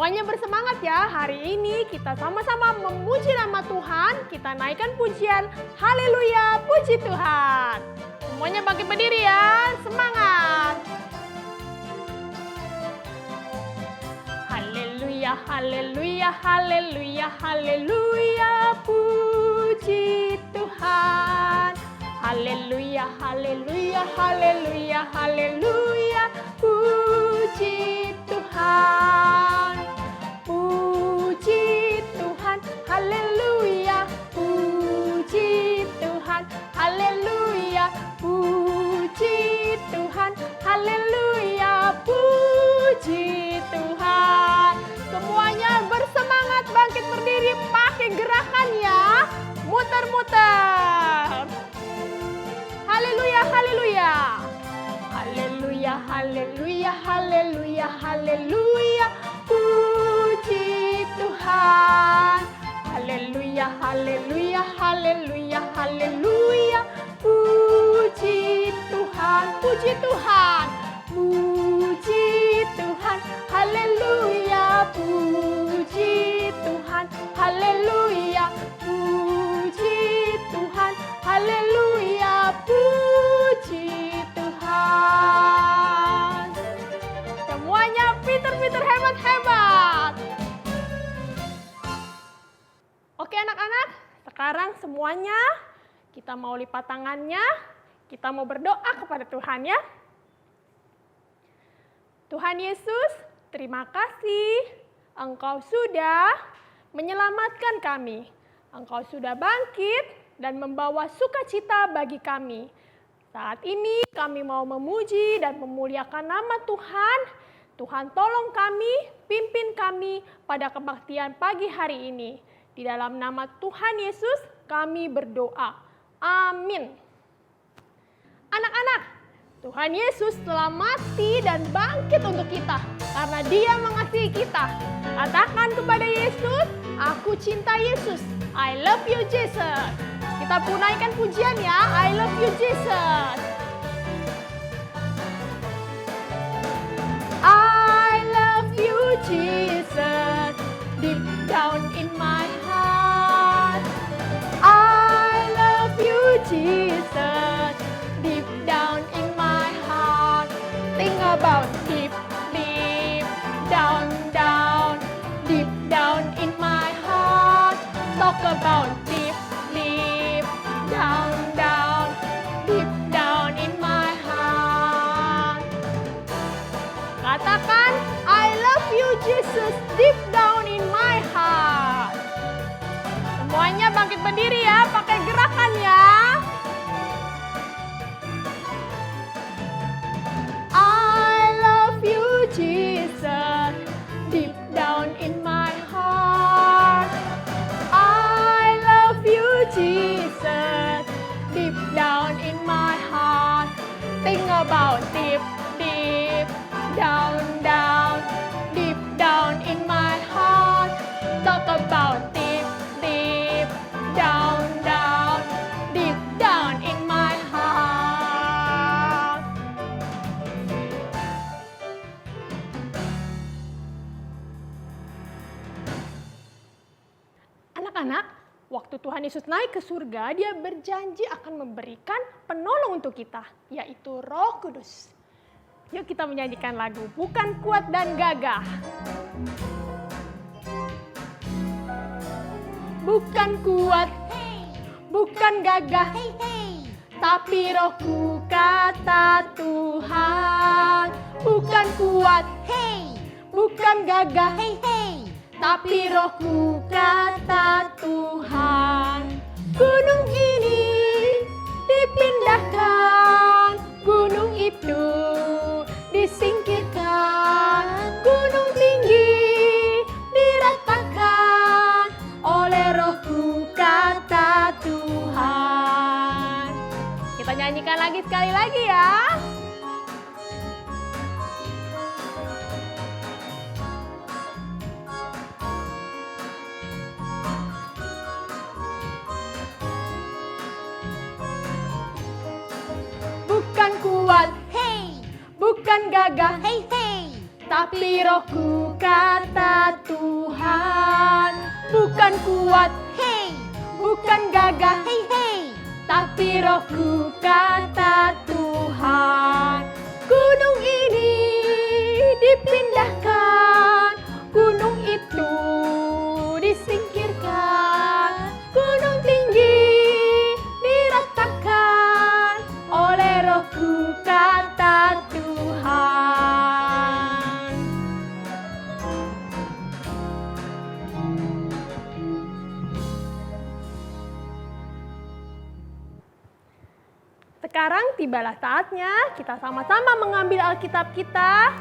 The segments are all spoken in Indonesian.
Semuanya bersemangat ya, hari ini kita sama-sama memuji nama Tuhan, kita naikkan pujian, haleluya, puji Tuhan. Semuanya bangkit berdiri ya, semangat. Haleluya, haleluya, haleluya, haleluya, puji Tuhan. Haleluya, haleluya, haleluya, haleluya, puji Tuhan. Puji Tuhan, haleluya, puji Tuhan, haleluya, puji Tuhan, haleluya, puji Tuhan. Semuanya bersemangat bangkit berdiri, pakai gerakan ya, muter-muter. Haleluya, haleluya. Haleluya, haleluya, haleluya, haleluya, puji Tuhan. Haleluya, haleluya, haleluya, haleluya, puji Tuhan. Puji Tuhan, puji Tuhan, haleluya, puji Tuhan, haleluya, puji Tuhan, haleluya, puji Tuhan. Semuanya pinter-pinter, hebat-hebat. Oke anak-anak, sekarang semuanya kita mau lipat tangannya, kita mau berdoa kepada Tuhan ya. Tuhan Yesus, terima kasih Engkau sudah menyelamatkan kami. Engkau sudah bangkit dan membawa sukacita bagi kami. Saat ini kami mau memuji dan memuliakan nama Tuhan. Tuhan tolong kami, pimpin kami pada kebaktian pagi hari ini. Di dalam nama Tuhan Yesus kami berdoa. Amin. Anak-anak, Tuhan Yesus telah mati dan bangkit untuk kita karena Dia mengasihi kita. Katakan kepada Yesus, aku cinta Yesus. I love you Jesus. Kita punaikan pujian ya, I love you Jesus. I love you Jesus, deep down in my heart. I love you Jesus, deep down in my heart. Think about deep, deep, down, down, deep down in my heart. Talk about deep, deep, down, down, deep down in my heart. Katakan, I love you Jesus, deep down in my heart. Semuanya bangkit berdiri ya, pakai gerakan ya. I love you Jesus, deep down in my heart. I love you Jesus, deep down in my heart. Think about deep, deep, down, down, deep down in my heart. Talk about deep, deep, down, down, deep down in my heart. Anak-anak, waktu Tuhan Yesus naik ke surga, Dia berjanji akan memberikan penolong untuk kita, yaitu Roh Kudus. Yuk kita menyanyikan lagu Bukan Kuat dan Gagah. Bukan kuat, bukan gagah, tapi Rohku kata Tuhan. Bukan kuat, bukan gagah, tapi Rohku kata Tuhan. Gunung ini dipindahkan, gunung itu disingkirkan, gunung tinggi diratakan oleh Rohku kata Tuhan. Kita nyanyikan lagi sekali lagi ya. Bukan kuat, bukan gagah, tapi Rohku kata kuat, Hey, bukan gagah, hey, hey. tapi rohku kata Tuhan. Gunung ini dipindahkan, gunung itu disingkirkan, gunung tinggi diratakan oleh rohku kata Tuhan. Sekarang tibalah saatnya kita sama-sama mengambil Alkitab kita.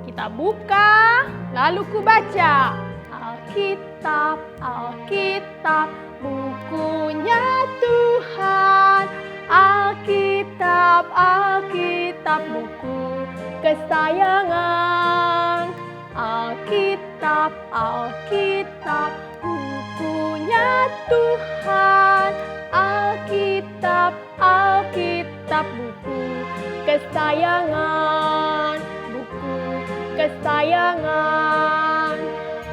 Kita buka, lalu ku baca. Alkitab, Alkitab, bukunya Tuhan. Alkitab, Alkitab, buku kesayangan. Alkitab, Alkitab, bukunya Tuhan. Alkitab, Alkitab, buku kesayangan, buku kesayangan.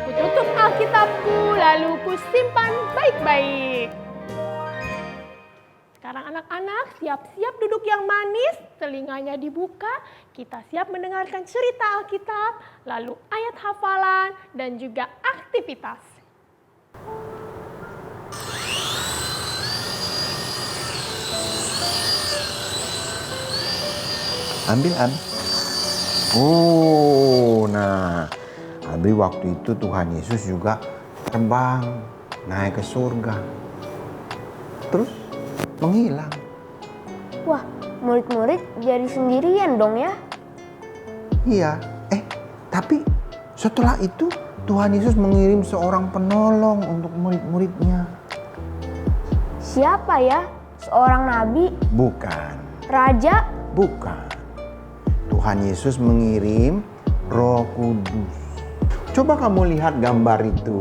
Ku tutup Alkitabku, lalu ku simpan baik-baik. Sekarang anak-anak siap-siap duduk yang manis, telinganya dibuka, kita siap mendengarkan cerita Alkitab, lalu ayat hafalan, dan juga aktivitas. Ambil, Abi. Oh, nah. Abi waktu itu Tuhan Yesus juga terbang, naik ke surga. Terus menghilang. Wah, murid-murid jadi sendirian dong ya? Iya, tapi setelah itu Tuhan Yesus mengirim seorang penolong untuk murid-muridnya. Siapa ya? Seorang nabi? Bukan. Raja? Bukan. Tuhan Yesus mengirim Roh Kudus. Coba kamu lihat gambar itu.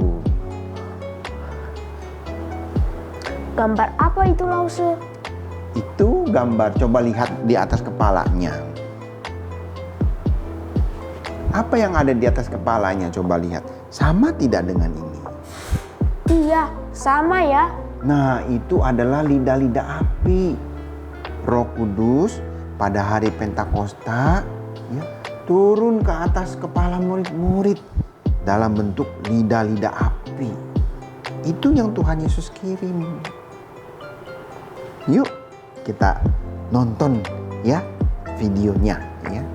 Gambar apa itu, Lause? Itu gambar, coba lihat di atas kepalanya. Apa yang ada di atas kepalanya? Coba lihat. Sama tidak dengan ini? Iya, sama ya. Nah, itu adalah lidah-lidah api. Roh Kudus pada hari Pentakosta ya, turun ke atas kepala murid-murid dalam bentuk lidah-lidah api. Itu yang Tuhan Yesus kirim. Yuk kita nonton ya videonya ya.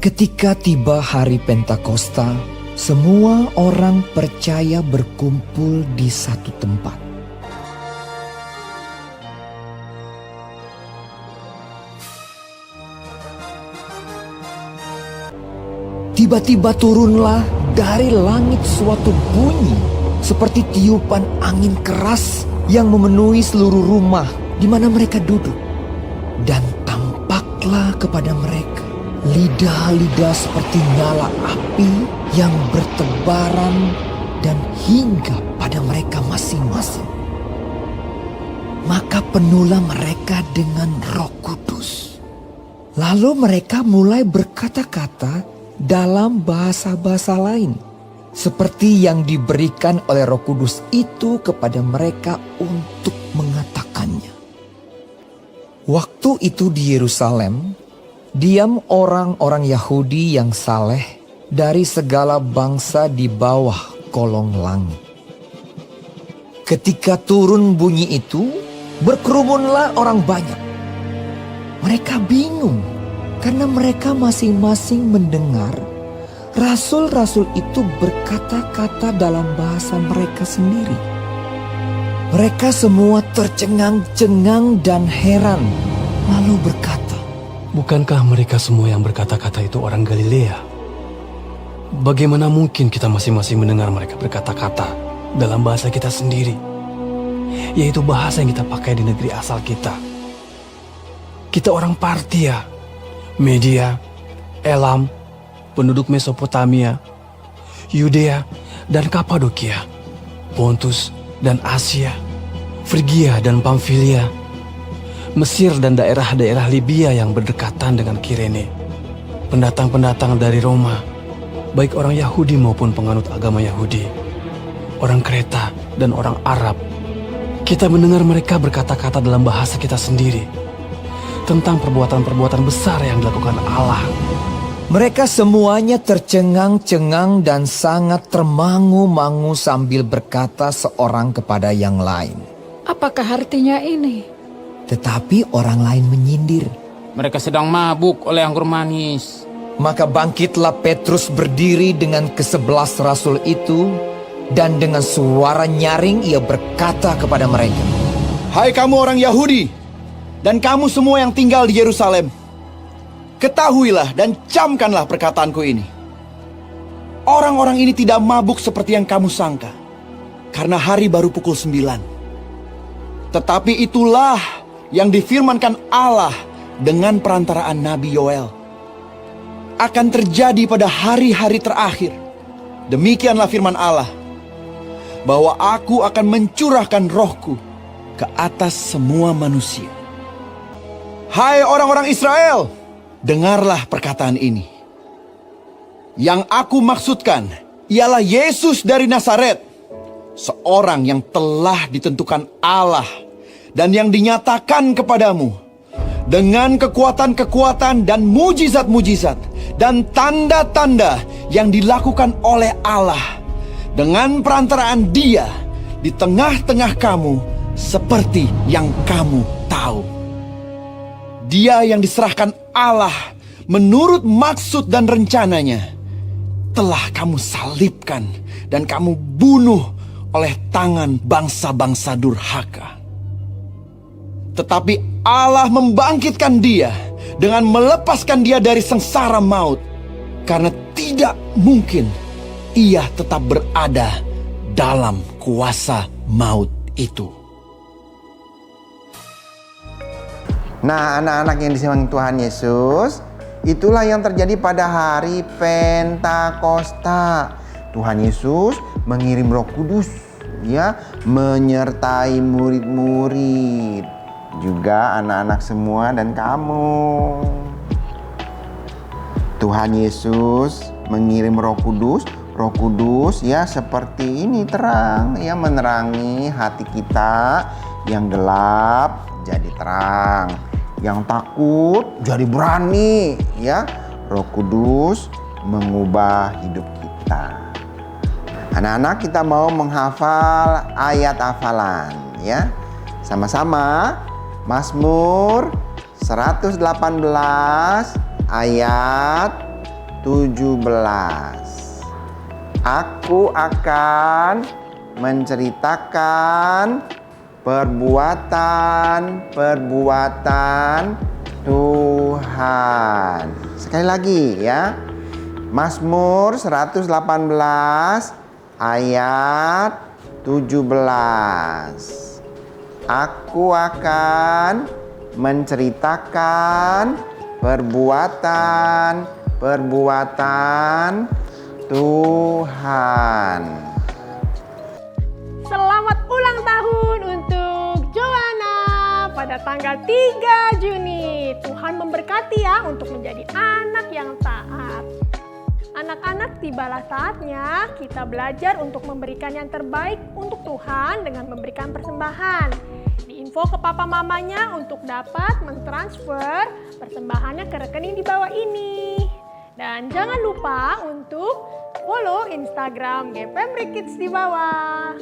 Ketika tiba hari Pentakosta, semua orang percaya berkumpul di satu tempat. Tiba-tiba turunlah dari langit suatu bunyi seperti tiupan angin keras yang memenuhi seluruh rumah di mana mereka duduk. Dan tampaklah kepada mereka lidah-lidah seperti nyala api yang bertebaran dan hingga pada mereka masing-masing. Maka penuhlah mereka dengan Roh Kudus. Lalu mereka mulai berkata-kata dalam bahasa-bahasa lain, seperti yang diberikan oleh Roh Kudus itu kepada mereka untuk mengatakannya. Waktu itu di Yerusalem, diam orang-orang Yahudi yang saleh dari segala bangsa di bawah kolong langit. Ketika turun bunyi itu, berkerumunlah orang banyak. Mereka bingung karena mereka masing-masing mendengar rasul-rasul itu berkata-kata dalam bahasa mereka sendiri. Mereka semua tercengang-cengang dan heran, lalu berkata, "Bukankah mereka semua yang berkata-kata itu orang Galilea? Bagaimana mungkin kita masing-masing mendengar mereka berkata-kata dalam bahasa kita sendiri, yaitu bahasa yang kita pakai di negeri asal kita? Kita orang Partia, Media, Elam, penduduk Mesopotamia, Yudea dan Kapadokia, Pontus dan Asia, Frigia dan Pamfilia, Mesir dan daerah-daerah Libya yang berdekatan dengan Kirene, pendatang-pendatang dari Roma, baik orang Yahudi maupun penganut agama Yahudi, orang Kreta, dan orang Arab. Kita mendengar mereka berkata-kata dalam bahasa kita sendiri tentang perbuatan-perbuatan besar yang dilakukan Allah. Mereka semuanya tercengang-cengang dan sangat termangu-mangu sambil berkata seorang kepada yang lain. Apakah artinya ini? Tetapi orang lain menyindir. Mereka sedang mabuk oleh anggur manis. Maka bangkitlah Petrus berdiri dengan ke-11 rasul itu, dan dengan suara nyaring ia berkata kepada mereka, Hai kamu orang Yahudi, dan kamu semua yang tinggal di Yerusalem, ketahuilah dan camkanlah perkataanku ini. Orang-orang ini tidak mabuk seperti yang kamu sangka, karena hari baru pukul 9. Tetapi itulah yang difirmankan Allah dengan perantaraan Nabi Yoel. Akan terjadi pada hari-hari terakhir. Demikianlah firman Allah, bahwa aku akan mencurahkan rohku ke atas semua manusia. Hai orang-orang Israel, dengarlah perkataan ini. Yang aku maksudkan ialah Yesus dari Nazaret, seorang yang telah ditentukan Allah dan yang dinyatakan kepadamu dengan kekuatan-kekuatan dan mujizat-mujizat dan tanda-tanda yang dilakukan oleh Allah dengan perantaraan Dia di tengah-tengah kamu seperti yang kamu tahu. Dia yang diserahkan Allah menurut maksud dan rencananya telah kamu salibkan dan kamu bunuh oleh tangan bangsa-bangsa durhaka. Tetapi Allah membangkitkan Dia dengan melepaskan Dia dari sengsara maut, karena tidak mungkin Ia tetap berada dalam kuasa maut itu. Nah, anak-anak yang disayang Tuhan Yesus, itulah yang terjadi pada hari Pentakosta. Tuhan Yesus mengirim Roh Kudus, ya, menyertai murid-murid, juga anak-anak semua dan kamu. Tuhan Yesus mengirim Roh Kudus. Roh Kudus, ya, seperti ini terang, ya, menerangi hati kita yang gelap jadi terang, yang takut jadi berani, ya. Roh Kudus mengubah hidup kita. Anak-anak, kita mau menghafal ayat hafalan, ya. Sama-sama. Mazmur 118 ayat 17. Aku akan menceritakan perbuatan-perbuatan Tuhan. Sekali lagi, ya. Mazmur 118 ayat 17. Aku akan menceritakan perbuatan-perbuatan Tuhan. Selamat ulang tahun untuk Joanna pada tanggal 3 Juni. Tuhan memberkati ya untuk menjadi anak yang taat. Anak-anak, tibalah saatnya kita belajar untuk memberikan yang terbaik untuk Tuhan dengan memberikan persembahan. Diinfo ke papa mamanya untuk dapat mentransfer persembahannya ke rekening di bawah ini. Dan jangan lupa untuk follow Instagram GPM Kids di bawah.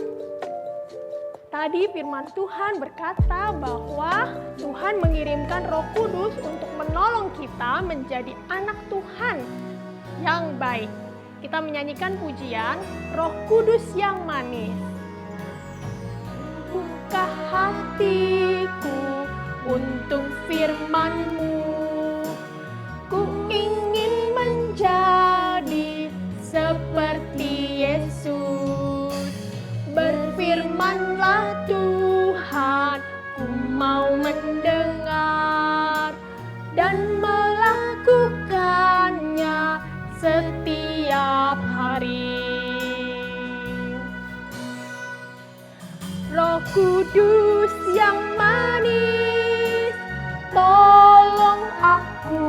Tadi firman Tuhan berkata bahwa Tuhan mengirimkan Roh Kudus untuk menolong kita menjadi anak Tuhan yang baik. Kita menyanyikan pujian Roh Kudus yang manis. Buka hatiku untuk firman-Mu. Ku ingin menjadi seperti Yesus. Berfirmanlah Tuhan, ku mau mendengar dan melakukannya setiap hari. Roh Kudus yang manis, tolong aku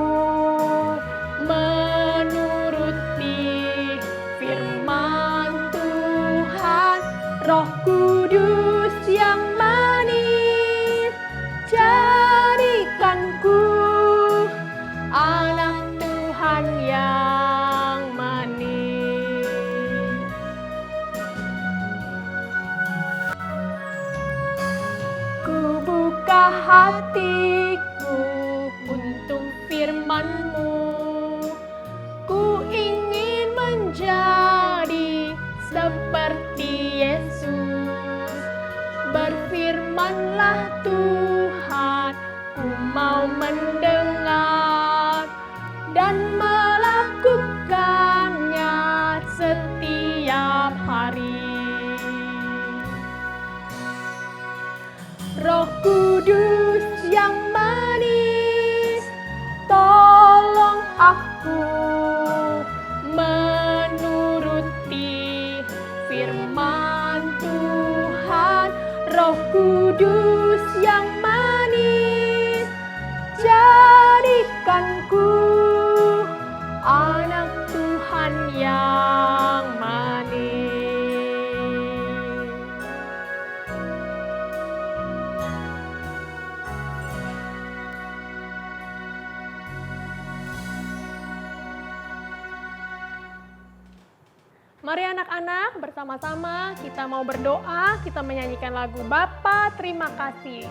menuruti firman Tuhan Roh Kudus yang manis, jadikanku anak Tuhan yang manis. Ku buka hatiku untuk firman-Mu. Ku ingin menjadi seperti Yesus. Berfirmanlah Tuhan, ku mau mendengar dan melakukannya setiap hari. Roh Kudus yang manis, tolong aku menuruti firman Tuhan. Roh Kudus yang manis, jadikanku anak Tuhan yang manis. Mari anak-anak, bersama-sama kita mau berdoa, kita menyanyikan lagu Bapa Terima Kasih.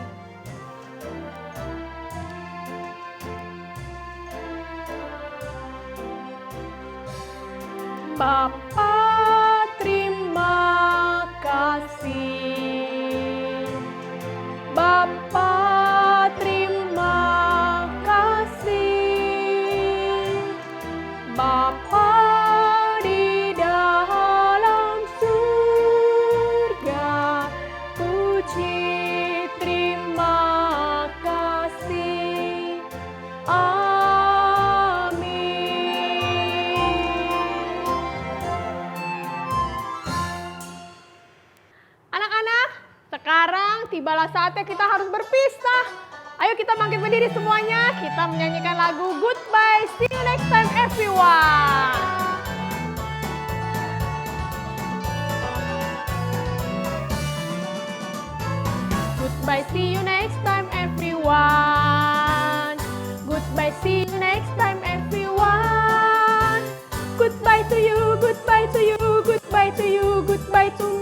Bapa terima kasih. Bapa terima kasih. Bapa di dalam surga, puji terima kasih. Anak-anak, sekarang tibalah saatnya kita harus berpisah. Ayo kita bangkit berdiri semuanya, kita menyanyikan lagu Goodbye, see you next time everyone. Goodbye, see you next time everyone. Goodbye, see you next time everyone. Goodbye to you, goodbye to you, goodbye to you, goodbye to me.